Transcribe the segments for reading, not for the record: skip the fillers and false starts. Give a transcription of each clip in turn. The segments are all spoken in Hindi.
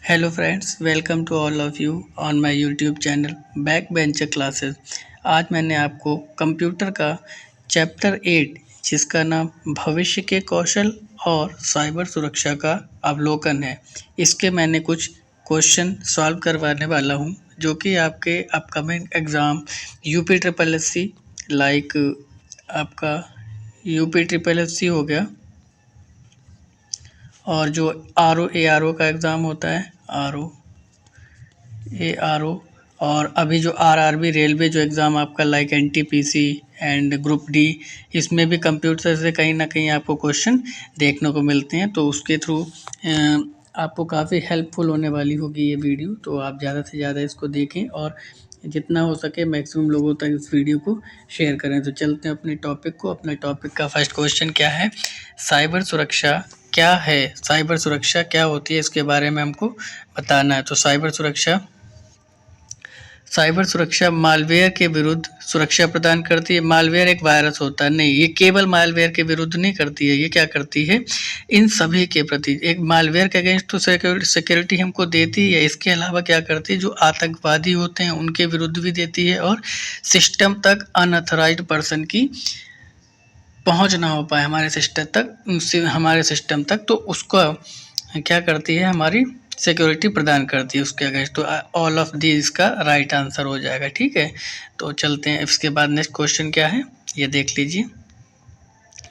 Hello friends, welcome to all of you on my YouTube channel back bencher classes. आज मैंने आपको कंप्यूटर का चैप्टर 8 जिसका नाम भविष्य के कौशल और साइबर सुरक्षा का अवलोकन है, इसके मैंने कुछ क्वेश्चन सॉल्व करवाने वाला हूं जो कि आपके upcoming exam UP triple S C like आपका यूपी ट्रिपल एस सी हो गया और जो आर ओ का एग्ज़ाम होता है RO और अभी जो RRB रेलवे जो एग्ज़ाम आपका like NTPC and group D, इसमें भी कंप्यूटर से कहीं ना कहीं आपको क्वेश्चन देखने को मिलते हैं। तो उसके थ्रू आपको काफ़ी हेल्पफुल होने वाली होगी ये वीडियो। तो आप ज़्यादा से ज़्यादा इसको देखें और जितना हो सके मैक्सिमम लोगों तक इस वीडियो को शेयर करें। तो चलते हैं अपने टॉपिक को। अपने टॉपिक का फर्स्ट क्वेश्चन क्या है? साइबर सुरक्षा क्या है? साइबर सुरक्षा क्या होती है, इसके बारे में हमको बताना है। तो साइबर सुरक्षा मालवेयर के विरुद्ध सुरक्षा प्रदान करती है। मालवेयर एक वायरस होता है, नहीं, ये केवल मालवेयर के विरुद्ध नहीं करती है। ये क्या करती है? इन सभी के प्रति एक मालवेयर के अगेंस्ट तो सिक्योरिटी हमको देती है, इसके अलावा क्या करती है, जो आतंकवादी होते हैं उनके विरुद्ध भी देती है और सिस्टम तक अनऑथराइज्ड पर्सन की पहुंच ना हो पाए हमारे सिस्टम तक, तो उसका क्या करती है, हमारी सिक्योरिटी प्रदान करती है उसके अगेंस्ट। तो ऑल ऑफ दी इसका राइट आंसर हो जाएगा। ठीक है, तो चलते हैं। इसके बाद नेक्स्ट क्वेश्चन क्या है ये देख लीजिए।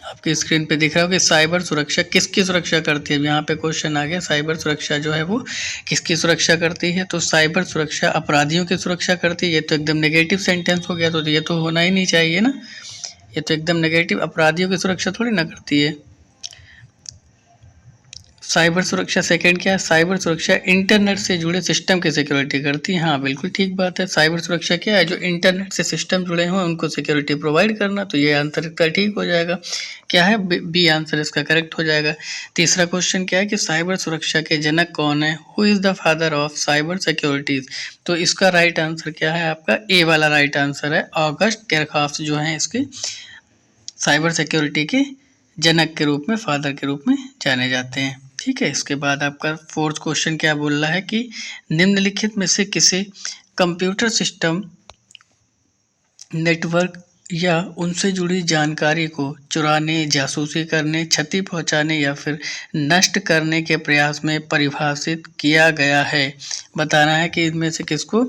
आपकी स्क्रीन पे दिख रहा हो कि साइबर सुरक्षा किसकी सुरक्षा करती है। यहाँ पे क्वेश्चन आ गया, साइबर सुरक्षा जो है वो किसकी सुरक्षा करती है। तो साइबर सुरक्षा अपराधियों की सुरक्षा करती है। ये तो एकदम नेगेटिव सेंटेंस हो गया, तो ये तो होना ही नहीं चाहिए ना, ये तो एकदम नेगेटिव। अपराधियों की सुरक्षा थोड़ी ना करती है। साइबर सुरक्षा सेकंड क्या है? साइबर सुरक्षा इंटरनेट से जुड़े सिस्टम की सिक्योरिटी करती है। हाँ, बिल्कुल ठीक बात है। साइबर सुरक्षा क्या है? जो इंटरनेट से सिस्टम जुड़े हुए हैं उनको सिक्योरिटी प्रोवाइड करना। तो ये आंसर इसका ठीक हो जाएगा। क्या है? बी आंसर इसका करेक्ट हो जाएगा। तीसरा क्वेश्चन क्या है कि साइबर सुरक्षा के जनक कौन है? Who is the father of cyber securities? तो इसका राइट आंसर क्या है? आपका ए वाला राइट आंसर है। ऑगस्ट केरखॉफ्ट जो है इसके साइबर सिक्योरिटी के जनक के रूप में, फादर के रूप में जाने जाते हैं। ठीक है, इसके बाद आपका फोर्थ क्वेश्चन क्या बोल रहा है कि निम्नलिखित में से किसे कंप्यूटर सिस्टम, नेटवर्क या उनसे जुड़ी जानकारी को चुराने, जासूसी करने, क्षति पहुंचाने या फिर नष्ट करने के प्रयास में परिभाषित किया गया है। बताना है कि इनमें से किसको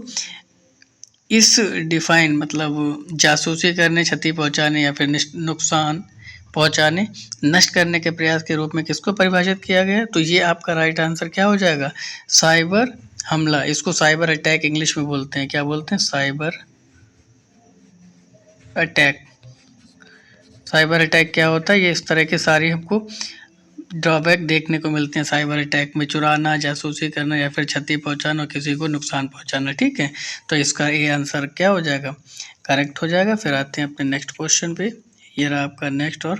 इस डिफाइन मतलब जासूसी करने, क्षति पहुंचाने या फिर नुकसान पहुंचाने, नष्ट करने के प्रयास के रूप में किसको परिभाषित किया गया है। तो ये आपका राइट आंसर क्या हो जाएगा? साइबर हमला। इसको साइबर अटैक इंग्लिश में बोलते हैं। क्या बोलते हैं? Cyber attack. साइबर अटैक क्या होता है? ये इस तरह के सारी हमको ड्रॉबैक देखने को मिलते हैं साइबर अटैक में। चुराना, जासूसी करना या फिर क्षति पहुंचाना और किसी को नुकसान पहुंचाना। ठीक है, तो इसका ये आंसर क्या हो जाएगा? करेक्ट हो जाएगा। फिर आते हैं अपने नेक्स्ट क्वेश्चन पे। ये रहा आपका नेक्स्ट और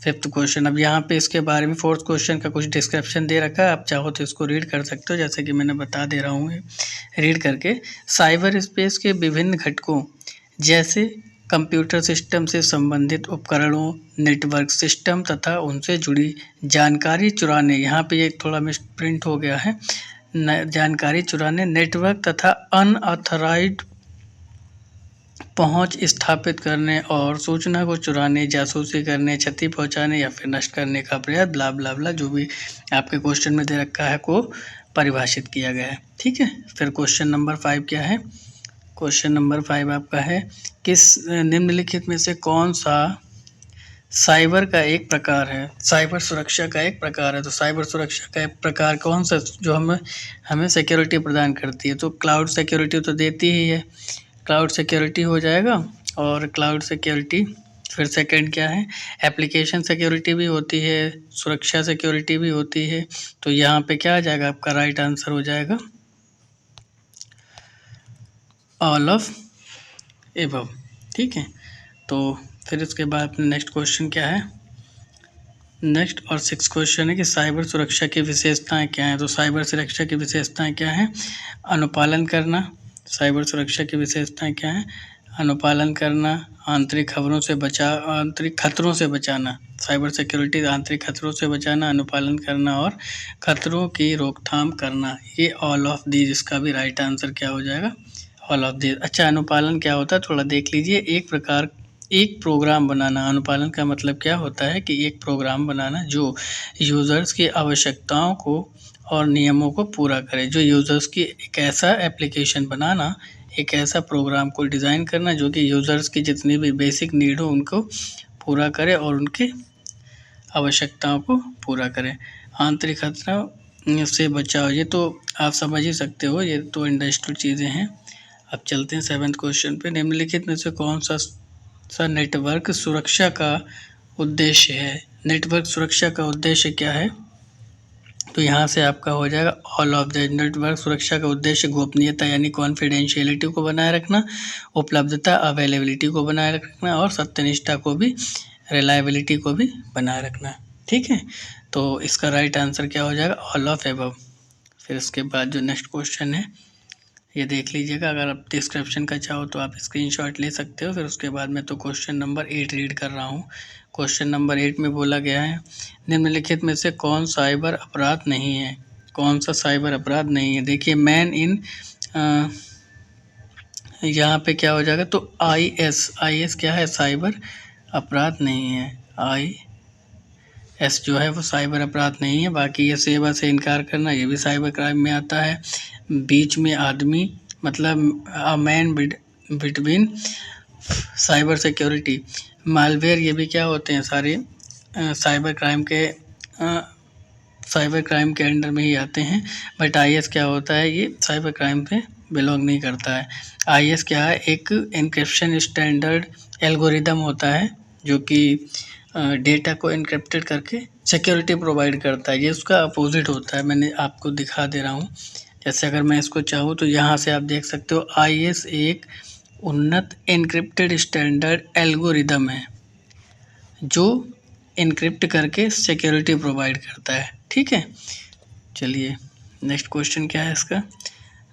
फिफ्थ क्वेश्चन। अब यहाँ पे इसके बारे में फोर्थ क्वेश्चन का कुछ डिस्क्रिप्शन दे रखा है, आप चाहो तो इसको रीड कर सकते हो, जैसे कि मैंने बता दे रहा हूँ रीड करके। साइबर स्पेस के विभिन्न घटकों जैसे कंप्यूटर सिस्टम से संबंधित उपकरणों, नेटवर्क सिस्टम तथा उनसे जुड़ी जानकारी चुराने, यहाँ पे ये थोड़ा मिस प्रिंट हो गया है, जानकारी चुराने, नेटवर्क तथा अनऑथराइज्ड पहुंच स्थापित करने और सूचना को चुराने, जासूसी करने, क्षति पहुंचाने या फिर नष्ट करने का प्रयास, ब्ला ब्ला ब्ला, जो भी आपके क्वेश्चन में दे रखा है को परिभाषित किया गया है। ठीक है, फिर क्वेश्चन नंबर 5 क्या है? क्वेश्चन नंबर 5 आपका है, किस निम्नलिखित में से कौन सा साइबर का एक प्रकार है? साइबर सुरक्षा का एक प्रकार है। तो साइबर सुरक्षा का एक प्रकार कौन सा जो हमें सिक्योरिटी प्रदान करती है? तो क्लाउड सिक्योरिटी तो देती ही है, क्लाउड सिक्योरिटी हो जाएगा। और क्लाउड सिक्योरिटी, फिर सेकंड क्या है? एप्लीकेशन सिक्योरिटी भी होती है, सुरक्षा सिक्योरिटी भी होती है। तो यहाँ पे क्या आ जाएगा? आपका राइट आंसर हो जाएगा ऑल ऑफ एबव। ठीक है, तो फिर इसके बाद अपने नेक्स्ट क्वेश्चन क्या है? नेक्स्ट और सिक्स क्वेश्चन है कि साइबर सुरक्षा की विशेषताएं क्या हैं? तो साइबर सुरक्षा की विशेषताएं क्या हैं? अनुपालन करना। साइबर सुरक्षा की विशेषताएं क्या हैं? अनुपालन करना, आंतरिक खतरों से बचाना। साइबर सिक्योरिटी आंतरिक खतरों से बचाना, अनुपालन करना और खतरों की रोकथाम करना। ये ऑल ऑफ दीज, इसका भी राइट आंसर क्या हो जाएगा? All of these. अच्छा, अनुपालन क्या होता है थोड़ा देख लीजिए। एक प्रोग्राम बनाना। अनुपालन का मतलब क्या होता है कि एक प्रोग्राम बनाना जो यूज़र्स की आवश्यकताओं को और नियमों को पूरा करे। जो यूज़र्स की एक ऐसा एप्लीकेशन बनाना, एक ऐसा प्रोग्राम को डिज़ाइन करना जो कि यूज़र्स की जितनी भी बेसिक नीड हो उनको पूरा करे और उनके आवश्यकताओं को पूरा करे। आंतरिक खतरा से बचाव, ये तो आप समझ ही सकते हो, ये तो इंडस्ट्रियल चीज़ें हैं। अब चलते हैं 7th क्वेश्चन पे। निम्नलिखित में से कौन सा नेटवर्क सुरक्षा का उद्देश्य है? नेटवर्क सुरक्षा का उद्देश्य क्या है? तो यहाँ से आपका हो जाएगा ऑल ऑफ द। नेटवर्क सुरक्षा का उद्देश्य गोपनीयता यानी कॉन्फिडेंशियलिटी को बनाए रखना, उपलब्धता अवेलेबिलिटी को बनाए रखना और सत्यनिष्ठा को भी, रिलायबिलिटी को भी बनाए रखना। ठीक है, तो इसका राइट आंसर क्या हो जाएगा? All of above. फिर इसके बाद जो नेक्स्ट क्वेश्चन है ये देख लीजिएगा। अगर आप डिस्क्रिप्शन का चाहो तो आप स्क्रीनशॉट ले सकते हो। फिर उसके बाद मैं तो क्वेश्चन नंबर 8 रीड कर रहा हूँ। क्वेश्चन नंबर 8 में बोला गया है निम्नलिखित में से कौन साइबर अपराध नहीं है? कौन सा साइबर अपराध नहीं है? देखिए मैन इन यहाँ पे क्या हो जाएगा? तो IS क्या है? साइबर अपराध नहीं है। IS जो है वो साइबर अपराध नहीं है। बाकी ये सेवा से इनकार करना, ये भी साइबर क्राइम में आता है। बीच में आदमी मतलब a man between cyber security, malware, ये भी क्या होते हैं? सारे साइबर क्राइम के अंडर में ही आते हैं। बट IS क्या होता है? ये साइबर क्राइम पे बिलोंग नहीं करता है। IS क्या है? एक एन्क्रिप्शन स्टैंडर्ड एल्गोरिदम होता है जो कि डेटा को एन्क्रिप्टेड करके सिक्योरिटी प्रोवाइड करता है। ये उसका अपोजिट होता है। मैंने आपको दिखा दे रहा हूँ। जैसे अगर मैं इसको चाहूँ तो यहाँ से आप देख सकते हो IS एक उन्नत एन्क्रिप्टेड स्टैंडर्ड एल्गोरिदम है जो एन्क्रिप्ट करके सिक्योरिटी प्रोवाइड करता है। ठीक है, चलिए नेक्स्ट क्वेश्चन क्या है इसका?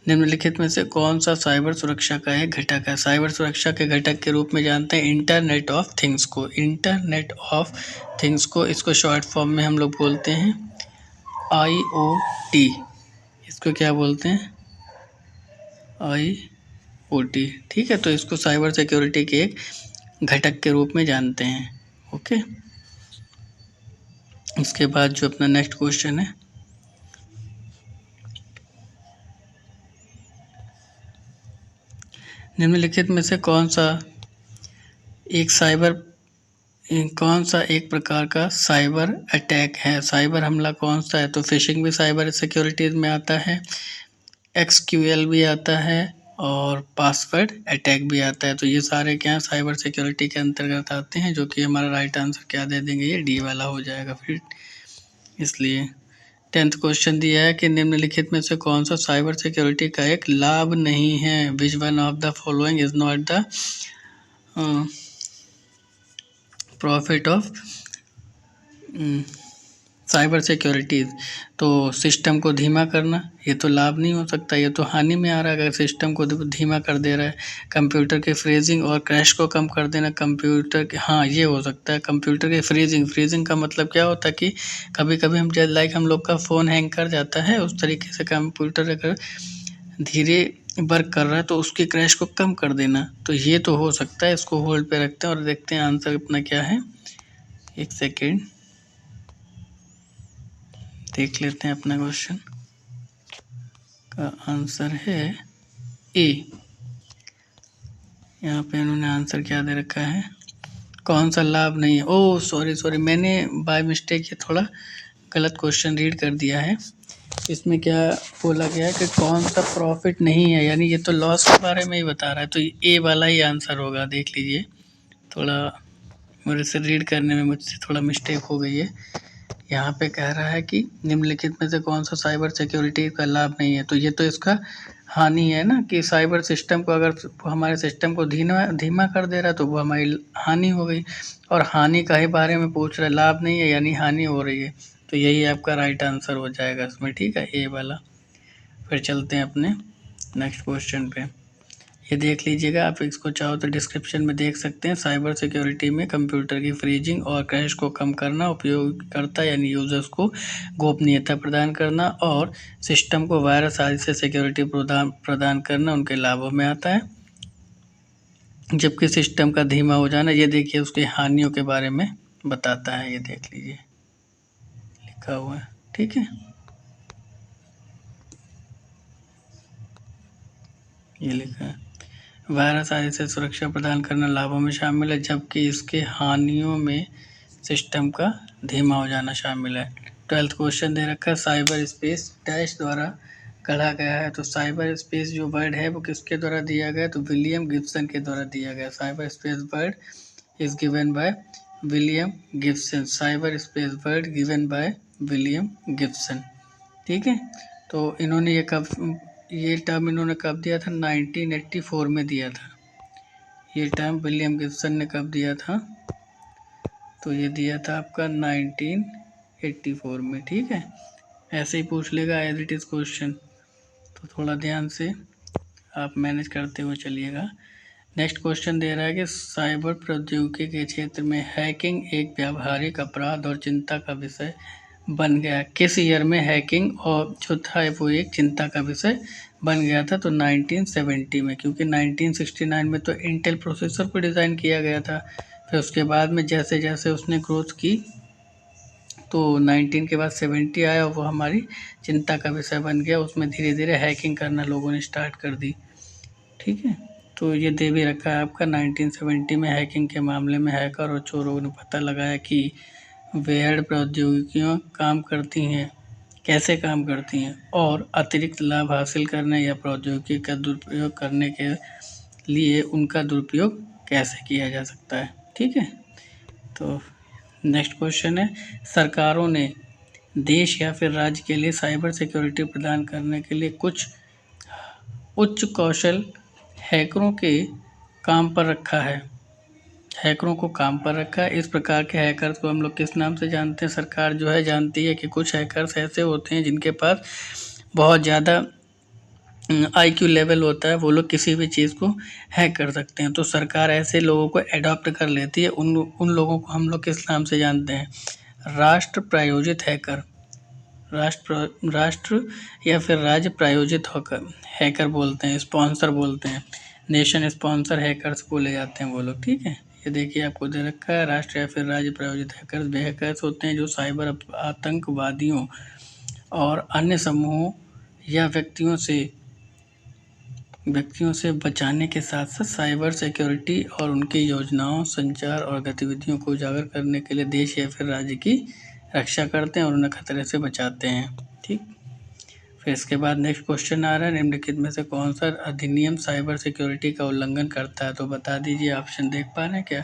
निम्नलिखित में से कौन सा साइबर सुरक्षा का एक घटक है? साइबर सुरक्षा के घटक के रूप में जानते हैं इंटरनेट ऑफ थिंग्स को। इंटरनेट ऑफ थिंग्स को, इसको शॉर्ट फॉर्म में हम लोग बोलते हैं IoT। इसको क्या बोलते हैं? IoT। ठीक है, तो इसको साइबर सिक्योरिटी के एक घटक के रूप में जानते हैं। ओके, इसके बाद जो अपना नेक्स्ट क्वेश्चन है, निम्नलिखित में से कौन सा एक प्रकार का साइबर अटैक है? साइबर हमला कौन सा है? तो फिशिंग भी साइबर सिक्योरिटीज में आता है, XQL भी आता है और पासवर्ड अटैक भी आता है। तो ये सारे क्या है? साइबर सिक्योरिटी के अंतर्गत आते हैं, जो कि हमारा राइट आंसर क्या दे देंगे? ये D वाला हो जाएगा फिर। इसलिए 10th क्वेश्चन दिया है कि निम्नलिखित में से कौन सा साइबर सिक्योरिटी का एक लाभ नहीं है? Which one of the following is not the profit of cyber security? तो सिस्टम को धीमा करना, ये तो लाभ नहीं हो सकता, ये तो हानि में आ रहा है अगर सिस्टम को धीमा कर दे रहा है। कंप्यूटर के फ्रीजिंग और क्रैश को कम कर देना, कंप्यूटर के, हाँ ये हो सकता है। कंप्यूटर के फ्रीजिंग का मतलब क्या होता है कि कभी कभी हम लोग का फ़ोन हैंग कर जाता है, उस तरीके से कंप्यूटर अगर धीरे वर्क कर रहा है तो उसके क्रैश को कम कर देना, तो ये तो हो सकता है। इसको होल्ड पे रखते हैं और देखते हैं आंसर अपना क्या है। एक सेकेंड देख लेते हैं। अपना क्वेश्चन का आंसर है A। यहाँ पे इन्होंने आंसर क्या दे रखा है? कौन सा लाभ नहीं है? ओह सॉरी, मैंने बाय मिस्टेक ये थोड़ा गलत क्वेश्चन रीड कर दिया है। इसमें क्या बोला गया है कि कौन सा प्रॉफिट नहीं है, यानी ये तो लॉस के बारे में ही बता रहा है, तो A वाला ही आंसर होगा। देख लीजिए, थोड़ा मेरे से रीड करने में मुझसे थोड़ा मिस्टेक हो गई है। यहाँ पे कह रहा है कि निम्नलिखित में से कौन सा साइबर सिक्योरिटी का लाभ नहीं है? तो ये तो इसका हानि है ना, कि साइबर सिस्टम को अगर हमारे सिस्टम को धीमा कर दे रहा है तो वो हमारी हानि हो गई, और हानि का ही बारे में पूछ रहा है, लाभ नहीं है यानी हानि हो रही है। तो यही आपका राइट आंसर हो जाएगा इसमें। ठीक है, A वाला। फिर चलते हैं अपने नेक्स्ट क्वेश्चन पे। ये देख लीजिएगा, आप इसको चाहो तो डिस्क्रिप्शन में देख सकते हैं। साइबर सिक्योरिटी में कंप्यूटर की फ्रीजिंग और क्रैश को कम करना, उपयोगकर्ता यानी यूजर्स को गोपनीयता प्रदान करना और सिस्टम को वायरस आदि से सिक्योरिटी प्रदान करना उनके लाभों में आता है। जबकि सिस्टम का धीमा हो जाना, ये देखिए उसकी हानियों के बारे में बताता है। ये देख लीजिए लिखा हुआ है, ठीक है। ये लिखा है वायरस आदि से सुरक्षा प्रदान करना लाभों में शामिल है, जबकि इसके हानियों में सिस्टम का धीमा हो जाना शामिल है। 12th क्वेश्चन दे रखा है, साइबर स्पेस डैश द्वारा गढ़ा गया है। तो साइबर स्पेस जो वर्ड है वो किसके द्वारा दिया गया, तो विलियम गिब्सन के द्वारा दिया गया। Cyber space word is given by William Gibson. Cyber space word given by William Gibson, ठीक है। तो इन्होंने ये टर्म इन्होंने कब दिया था, 1984 में दिया था। ये टर्म विलियम गिब्सन ने कब दिया था, तो ये दिया था आपका 1984 में, ठीक है। ऐसे ही पूछ लेगा एज इट इज़ क्वेश्चन, तो थोड़ा ध्यान से आप मैनेज करते हुए चलिएगा। नेक्स्ट क्वेश्चन दे रहा है कि साइबर प्रौद्योगिकी के क्षेत्र में हैकिंग एक व्यावहारिक अपराध और चिंता का विषय बन गया। किस ईयर में हैकिंग और जो था वो एक चिंता का विषय बन गया था, तो 1970 में, क्योंकि 1969 में तो इंटेल प्रोसेसर को डिज़ाइन किया गया था। फिर उसके बाद में जैसे जैसे उसने ग्रोथ की तो 19 के बाद 70 आया और वो हमारी चिंता का विषय बन गया। उसमें धीरे धीरे हैकिंग करना लोगों ने स्टार्ट कर दी, ठीक है। तो ये दे भी रखा है आपका 1970 में हैकिंग के मामले में हैकर और चोरों ने पता लगाया कि वेयर्ड प्रौद्योगिकियाँ काम करती हैं, कैसे काम करती हैं और अतिरिक्त लाभ हासिल करने या प्रौद्योगिकी का दुरुपयोग करने के लिए उनका दुरुपयोग कैसे किया जा सकता है, ठीक है। तो नेक्स्ट क्वेश्चन है, सरकारों ने देश या फिर राज्य के लिए साइबर सिक्योरिटी प्रदान करने के लिए कुछ उच्च कौशल हैकरों के काम पर रखा है। हैकरों को काम पर रखा है। इस प्रकार के हैकर्स को हम लोग किस नाम से जानते हैं, सरकार जो है जानती है कि कुछ हैकर्स ऐसे होते हैं जिनके पास बहुत ज़्यादा IQ लेवल होता है, वो लोग किसी भी चीज़ को हैक कर सकते हैं। तो सरकार ऐसे लोगों को एडॉप्ट कर लेती है। उन लोगों को हम लोग किस नाम से जानते हैं, राष्ट्र प्रायोजित हैकर। राष्ट्र या फिर राज्य प्रायोजित हैकर बोलते हैं, स्पॉन्सर बोलते हैं, नेशन स्पॉन्सर हैकर्स बोले जाते हैं वो लोग, ठीक है। ये देखिए आपको दे रखा है, राष्ट्र या फिर राज्य प्रायोजित हैकर्स वे हैकर्स होते हैं जो साइबर आतंकवादियों और अन्य समूहों या व्यक्तियों से बचाने के साथ साथ साइबर सिक्योरिटी और उनकी योजनाओं, संचार और गतिविधियों को उजागर करने के लिए देश या फिर राज्य की रक्षा करते हैं और उन्हें खतरे से बचाते हैं, ठीक। फिर इसके बाद नेक्स्ट क्वेश्चन आ रहा है, निम्नलिखित में से कौन सा अधिनियम साइबर सिक्योरिटी का उल्लंघन करता है, तो बता दीजिए। ऑप्शन देख पा रहे हैं क्या,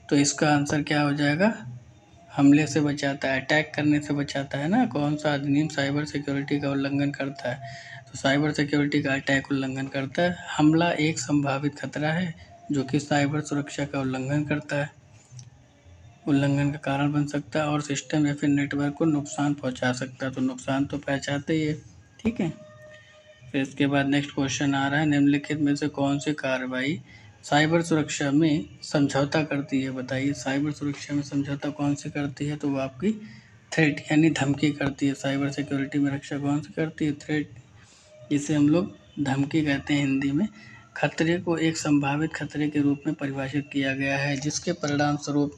तो इसका आंसर क्या हो जाएगा, हमले से बचाता है, अटैक करने से बचाता है ना। कौन सा अधिनियम साइबर सिक्योरिटी का उल्लंघन करता है, तो साइबर सिक्योरिटी का अटैक उल्लंघन करता है। हमला एक संभावित खतरा है जो कि साइबर सुरक्षा का उल्लंघन करता है, उल्लंघन का कारण बन सकता है और सिस्टम या फिर नेटवर्क को नुकसान पहुंचा सकता है। तो नुकसान तो पहुंचाते ही है, ठीक है। फिर इसके बाद नेक्स्ट क्वेश्चन आ रहा है, निम्नलिखित में से कौन सी कार्रवाई साइबर सुरक्षा में समझौता करती है, बताइए। साइबर सुरक्षा में समझौता कौन सी करती है, तो वो आपकी थ्रेट यानी धमकी करती है। साइबर सिक्योरिटी में रक्षा कौन सी करती है, थ्रेट, जिसे हम लोग धमकी कहते हैं हिंदी में। खतरे को एक संभावित खतरे के रूप में परिभाषित किया गया है जिसके परिणाम स्वरूप,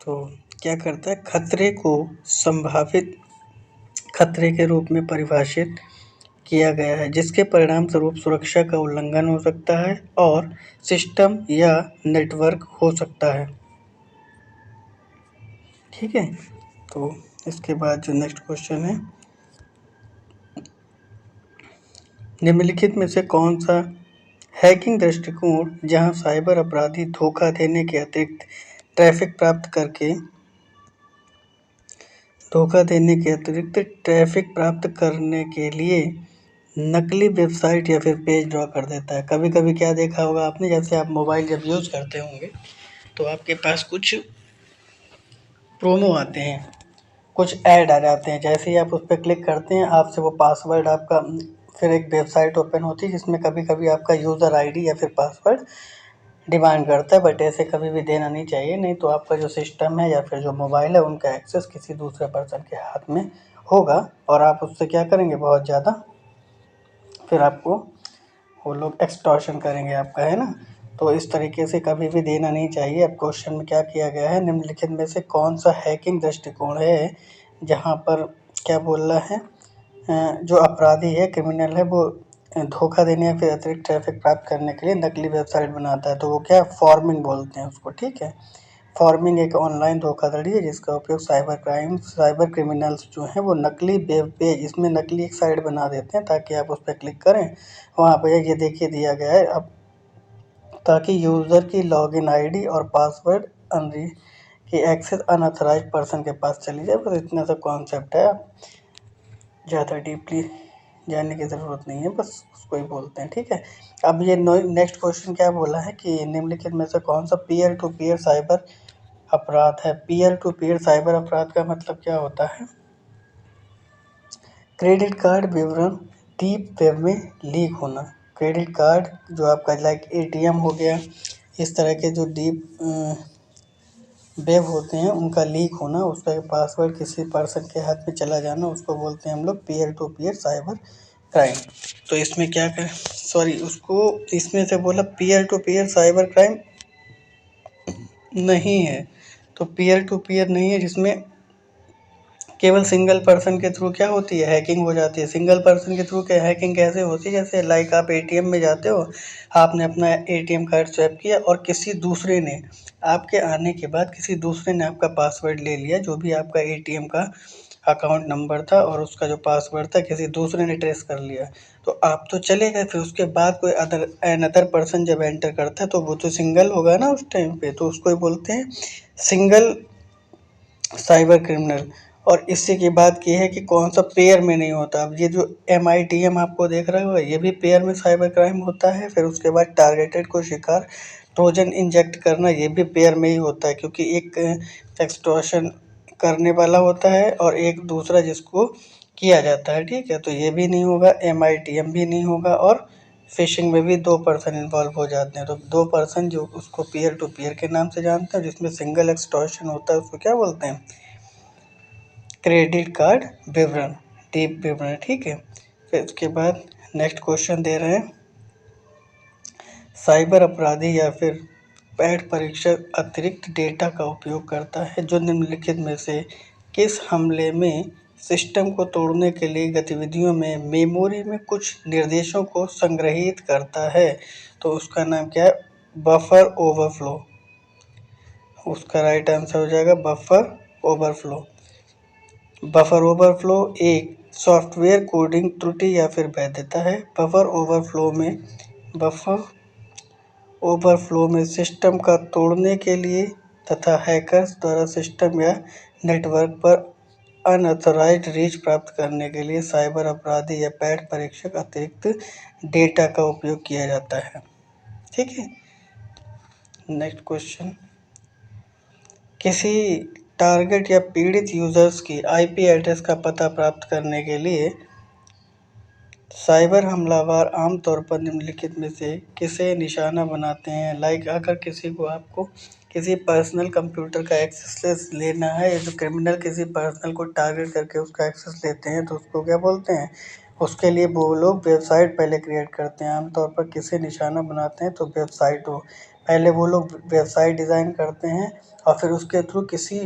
तो क्या करता है, खतरे को संभावित खतरे के रूप में परिभाषित किया गया है जिसके परिणाम स्वरूप सुरक्षा का उल्लंघन हो सकता है और सिस्टम या नेटवर्क हो सकता है, ठीक है। तो इसके बाद जो नेक्स्ट क्वेश्चन है, निम्नलिखित में से कौन सा हैकिंग दृष्टिकोण जहां साइबर अपराधी धोखा देने के अतिरिक्त ट्रैफिक प्राप्त करने के लिए नकली वेबसाइट या फिर पेज ड्रॉ कर देता है। कभी कभी क्या देखा होगा आपने, जैसे आप मोबाइल जब यूज़ करते होंगे तो आपके पास कुछ प्रोमो आते हैं, कुछ ऐड आ जाते हैं। जैसे ही आप उस पर क्लिक करते हैं, आपसे वो पासवर्ड आपका, फिर एक वेबसाइट ओपन होती है जिसमें कभी कभी आपका यूज़र आईडी या फिर पासवर्ड डिमांड करता है, बट ऐसे कभी भी देना नहीं चाहिए, नहीं तो आपका जो सिस्टम है या फिर जो मोबाइल है उनका एक्सेस किसी दूसरे पर्सन के हाथ में होगा और आप उससे क्या करेंगे, बहुत ज़्यादा फिर आपको वो लोग एक्सटॉर्शन करेंगे आपका, है ना। तो इस तरीके से कभी भी देना नहीं चाहिए। अब क्वेश्चन में क्या किया गया है, निम्नलिखित में से कौन सा हैकिंग दृष्टिकोण है जहाँ पर क्या बोल रहा है, जो अपराधी है, क्रिमिनल है, वो धोखा देने या फिर अतिरिक्त ट्रैफिक प्राप्त करने के लिए नकली वेबसाइट बनाता है। तो वो क्या, फॉर्मिंग बोलते हैं उसको, ठीक है। फॉर्मिंग एक ऑनलाइन धोखाधड़ी है जिसका उपयोग साइबर क्रिमिनल्स जो हैं वो नकली वेब पेज, इसमें नकली एक साइट बना देते हैं ताकि आप उस पर क्लिक करें, वहाँ पर ये देखिए दिया गया है अब, ताकि यूज़र की लॉगिन आईडी और पासवर्ड अनरी की एक्सेस अनऑथराइज्ड पर्सन के पास चली जाए। बस इतना सा कॉन्सेप्ट है, ज़्यादा डीपली जानने की ज़रूरत नहीं है, बस उसको ही बोलते हैं, ठीक है। अब ये नेक्स्ट क्वेश्चन क्या बोला है कि निम्नलिखित में से कौन सा पीयर टू पीयर साइबर अपराध है। पीयर टू पीयर साइबर अपराध का मतलब क्या होता है, क्रेडिट कार्ड विवरण डीप वेब में लीक होना। क्रेडिट कार्ड जो आपका लाइक एटीएम हो गया, इस तरह के जो डीप वेब होते हैं उनका लीक होना, उसका पासवर्ड किसी पर्सन के हाथ में चला जाना, उसको बोलते हैं हम लोग peer to peer cyber crime. तो इसमें क्या कर, सॉरी, उसको इसमें से बोला peer to peer cyber crime नहीं है। तो पीयर टू पीयर नहीं है जिसमें केवल सिंगल पर्सन के थ्रू क्या होती है, हैकिंग हो जाती है। सिंगल पर्सन के थ्रू क्या हैकिंग कैसे होती है, जैसे लाइक आप एटीएम में जाते हो, आपने अपना एटीएम कार्ड स्वैप किया और किसी दूसरे ने, आपके आने के बाद किसी दूसरे ने आपका पासवर्ड ले लिया, जो भी आपका एटीएम का अकाउंट नंबर था और उसका जो पासवर्ड था किसी दूसरे ने ट्रेस कर लिया। तो आप तो चले गए, फिर उसके बाद कोई अनदर पर्सन जब एंटर करता है तो वो तो सिंगल होगा ना उस टाइम पे, तो उसको ही बोलते हैं सिंगल साइबर क्रिमिनल। और इसी की बात की है कि कौन सा पेयर में नहीं होता। अब ये जो MITM आपको देख रहा होगा, ये भी पेयर में साइबर क्राइम होता है। फिर उसके बाद टारगेटेड को शिकार ट्रोजन इंजेक्ट करना, ये भी पेयर में ही होता है, क्योंकि एक एक्सटॉर्शन करने वाला होता है और एक दूसरा जिसको किया जाता है, ठीक है। तो ये भी नहीं होगा, MITM भी नहीं होगा, और फिशिंग में भी 2 पर्सन इन्वॉल्व हो जाते हैं। तो 2 पर्सन जो उसको पीयर टू पीयर के नाम से जानते हैं, जिसमें सिंगल एक्सटॉर्शन होता है, उसको क्या बोलते हैं, क्रेडिट कार्ड विवरण, डीप विवरण, ठीक है। फिर उसके बाद नेक्स्ट क्वेश्चन दे रहे हैं, साइबर अपराधी या फिर पैठ परीक्षक अतिरिक्त डेटा का उपयोग करता है जो निम्नलिखित में से किस हमले में सिस्टम को तोड़ने के लिए गतिविधियों में मेमोरी में कुछ निर्देशों को संग्रहित करता है। तो उसका नाम क्या है, बफर ओवरफ्लो। उसका राइट आंसर हो जाएगा बफर ओवरफ्लो। बफर ओवरफ्लो एक सॉफ्टवेयर कोडिंग त्रुटि या फिर वैधता है। बफर ओवरफ्लो में सिस्टम का तोड़ने के लिए तथा हैकर्स द्वारा सिस्टम या नेटवर्क पर अनऑथराइज्ड रीच प्राप्त करने के लिए साइबर अपराधी या पैठ परीक्षक अतिरिक्त डेटा का उपयोग किया जाता है, ठीक है। नेक्स्ट क्वेश्चन, किसी टारगेट या पीड़ित यूजर्स की IP एड्रेस का पता प्राप्त करने के लिए साइबर हमलावर आमतौर पर निम्नलिखित में से किसे निशाना बनाते हैं। लाइक अगर किसी को, आपको किसी पर्सनल कंप्यूटर का एक्सेस लेना है, या जो क्रिमिनल किसी पर्सनल को टारगेट करके उसका एक्सेस लेते हैं तो उसको क्या बोलते हैं, उसके लिए वो लोग वेबसाइट पहले क्रिएट करते हैं। आमतौर पर किसे निशाना बनाते हैं, तो वेबसाइट हो, पहले वो लोग वेबसाइट डिज़ाइन करते हैं और फिर उसके थ्रू किसी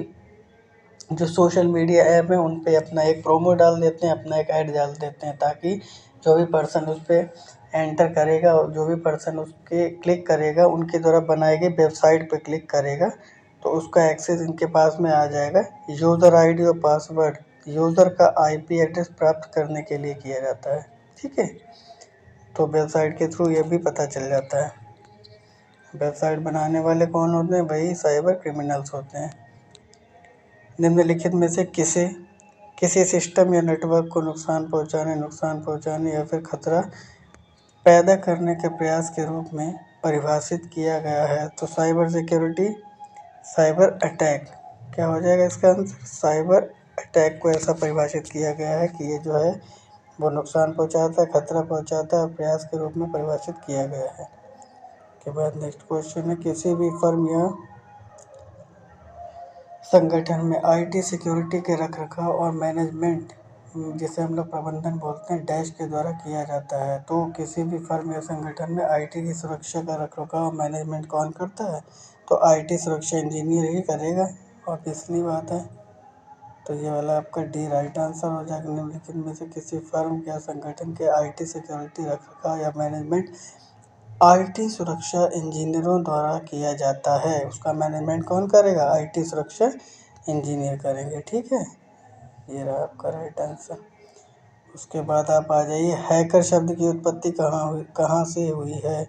जो सोशल मीडिया ऐप है उन पे अपना एक प्रोमो डाल देते हैं, अपना एक ऐड डाल देते हैं, ताकि जो भी पर्सन उस पर एंटर करेगा और जो भी पर्सन उसके क्लिक करेगा, उनके द्वारा बनाई गई वेबसाइट पे क्लिक करेगा तो उसका एक्सेस इनके पास में आ जाएगा। यूज़र आईडी और पासवर्ड यूज़र का IP एड्रेस प्राप्त करने के लिए किया जाता है, ठीक है। तो वेबसाइट के थ्रू ये भी पता चल जाता है। वेबसाइट बनाने वाले कौन होते हैं, वही साइबर क्रिमिनल्स होते हैं। निम्नलिखित में से किसी सिस्टम या नेटवर्क को नुकसान पहुंचाने या फिर खतरा पैदा करने के प्रयास के रूप में परिभाषित किया गया है। तो साइबर सिक्योरिटी, साइबर अटैक क्या हो जाएगा इसका आंसर, साइबर अटैक को ऐसा परिभाषित किया गया है कि ये जो है वो नुकसान पहुंचाता है, खतरा पहुंचाता है और प्रयास के रूप में परिभाषित किया गया है। के बाद नेक्स्ट क्वेश्चन है, किसी भी फर्म या संगठन में आईटी सिक्योरिटी के रखरखाव और मैनेजमेंट, जिसे हम लोग प्रबंधन बोलते हैं, डैश के द्वारा किया जाता है। तो किसी भी फर्म या संगठन में आईटी की सुरक्षा का रखरखाव और मैनेजमेंट कौन करता है? तो आईटी सुरक्षा इंजीनियर ही करेगा, ऑब्वियसली बात है। तो ये वाला आपका डी राइट आंसर हो जाएगा। निम्नलिखित में से किसी फर्म या संगठन के आईटी सिक्योरिटी रखरखाव या मैनेजमेंट आईटी सुरक्षा इंजीनियरों द्वारा किया जाता है, उसका मैनेजमेंट कौन करेगा? आईटी सुरक्षा इंजीनियर करेंगे। ठीक है, ये रहा आपका राइट आंसर। उसके बाद आप आ जाइए, हैकर शब्द की उत्पत्ति कहाँ से हुई है?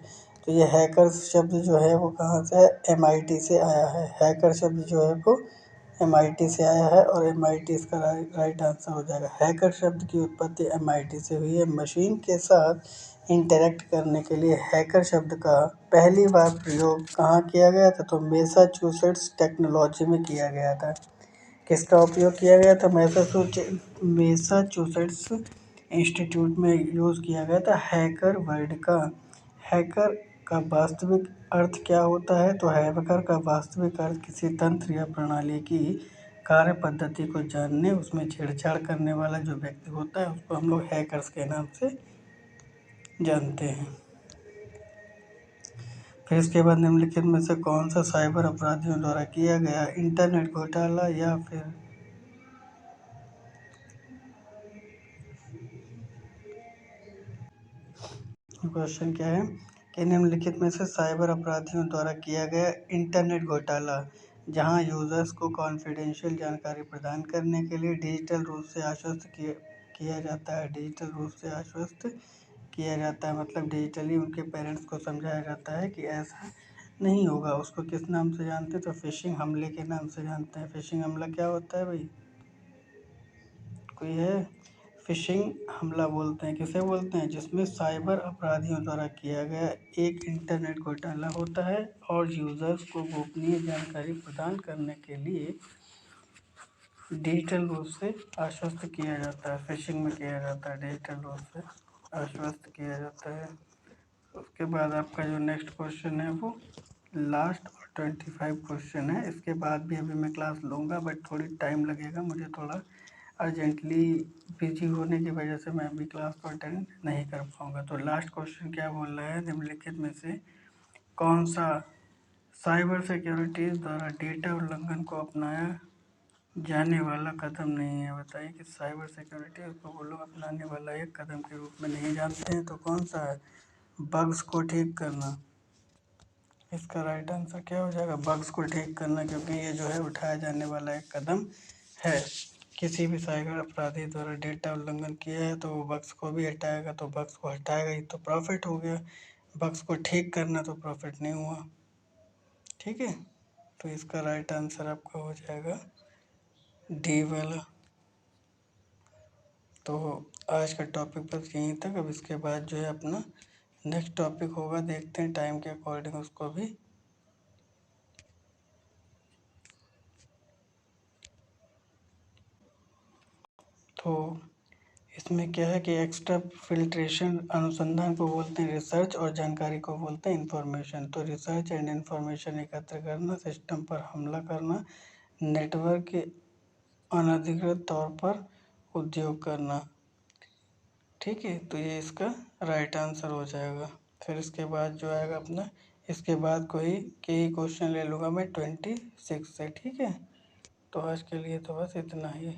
तो ये हैकर शब्द जो है वो कहाँ से है? एमआईटी से आया है। हैकर शब्द जो है वो एमआईटी से आया है और एमआईटी इसका राइट आंसर हो जाएगा। हैकर शब्द की उत्पत्ति एमआईटी से हुई है। मशीन के साथ इंटरेक्ट करने के लिए हैकर शब्द का पहली बार प्रयोग कहाँ किया गया था? तो मैसाचुसेट्स टेक्नोलॉजी में किया गया था। किसका उपयोग किया गया था? मैसाचुसेट्स इंस्टीट्यूट में यूज़ किया गया था हैकर वर्ड का। हैकर का वास्तविक अर्थ क्या होता है? तो हैकर का वास्तविक अर्थ किसी तंत्र या प्रणाली की कार्य पद्धति को जानने, उसमें छेड़छाड़ करने वाला जो व्यक्ति होता है उसको हम लोग हैकर्स के नाम से जानते हैं। फिर इसके बाद निम्नलिखित में से कौन सा साइबर अपराधियों द्वारा किया गया इंटरनेट घोटाला या फिर क्वेश्चन क्या है कि निम्नलिखित में से साइबर अपराधियों द्वारा किया गया इंटरनेट घोटाला जहां यूजर्स को कॉन्फिडेंशियल जानकारी प्रदान करने के लिए डिजिटल रूप से आश्वस्त किया जाता है। डिजिटल रूप से आश्वस्त किया जाता है मतलब डिजिटली उनके पेरेंट्स को समझाया जाता है कि ऐसा नहीं होगा। उसको किस नाम से जानते हैं? तो फिशिंग हमले के नाम से जानते हैं। फिशिंग हमला क्या होता है भाई? कोई है? फिशिंग हमला बोलते हैं, किसे बोलते हैं? जिसमें साइबर अपराधियों द्वारा किया गया एक इंटरनेट घोटाला होता है और यूजर्स को गोपनीय जानकारी प्रदान करने के लिए डिजिटल रूप से आश्वस्त किया जाता है। फिशिंग में किया जाता है, डिजिटल रूप से आश्वस्त किया जाता है। उसके बाद आपका जो नेक्स्ट क्वेश्चन है वो लास्ट और 25 क्वेश्चन है। इसके बाद भी अभी मैं क्लास लूँगा बट थोड़ी टाइम लगेगा, मुझे थोड़ा अर्जेंटली बिजी होने की वजह से मैं अभी क्लास को अटेंड नहीं कर पाऊँगा। तो लास्ट क्वेश्चन क्या बोल रहा है? निम्नलिखित में से कौन सा साइबर सिक्योरिटीज़ द्वारा डेटा उल्लंघन को अपनाया जाने वाला कदम नहीं है? बताइए कि साइबर सिक्योरिटी को वो लोग अपनाने वाला एक कदम के रूप में नहीं जानते हैं। तो कौन सा है? बग्स को ठीक करना। इसका राइट आंसर क्या हो जाएगा? बग्स को ठीक करना, क्योंकि ये जो है उठाया जाने वाला एक कदम है। किसी भी साइबर अपराधी द्वारा डेटा उल्लंघन किया है तो वो बग्स को भी हटाएगा, तो बग्स को हटाएगा ही तो प्रॉफिट हो गया। बग्स को ठीक करना तो प्रॉफिट नहीं हुआ। ठीक है, तो इसका राइट आंसर आपका हो जाएगा डी वाला। तो आज का टॉपिक बस यहीं तक। अब इसके बाद जो है अपना नेक्स्ट टॉपिक होगा, देखते हैं टाइम के अकॉर्डिंग उसको भी। तो इसमें क्या है कि एक्स्ट्रा फिल्ट्रेशन अनुसंधान को बोलते हैं रिसर्च और जानकारी को बोलते हैं इंफॉर्मेशन। तो रिसर्च एंड इंफॉर्मेशन एकत्र करना, सिस्टम पर हमला करना, नेटवर्क के अनधिकृत तौर पर उपयोग करना। ठीक है, तो ये इसका राइट आंसर हो जाएगा। फिर इसके बाद जो आएगा अपना, इसके बाद कोई के ही क्वेश्चन ले लूँगा मैं 26 से। ठीक है, तो आज के लिए तो बस इतना ही।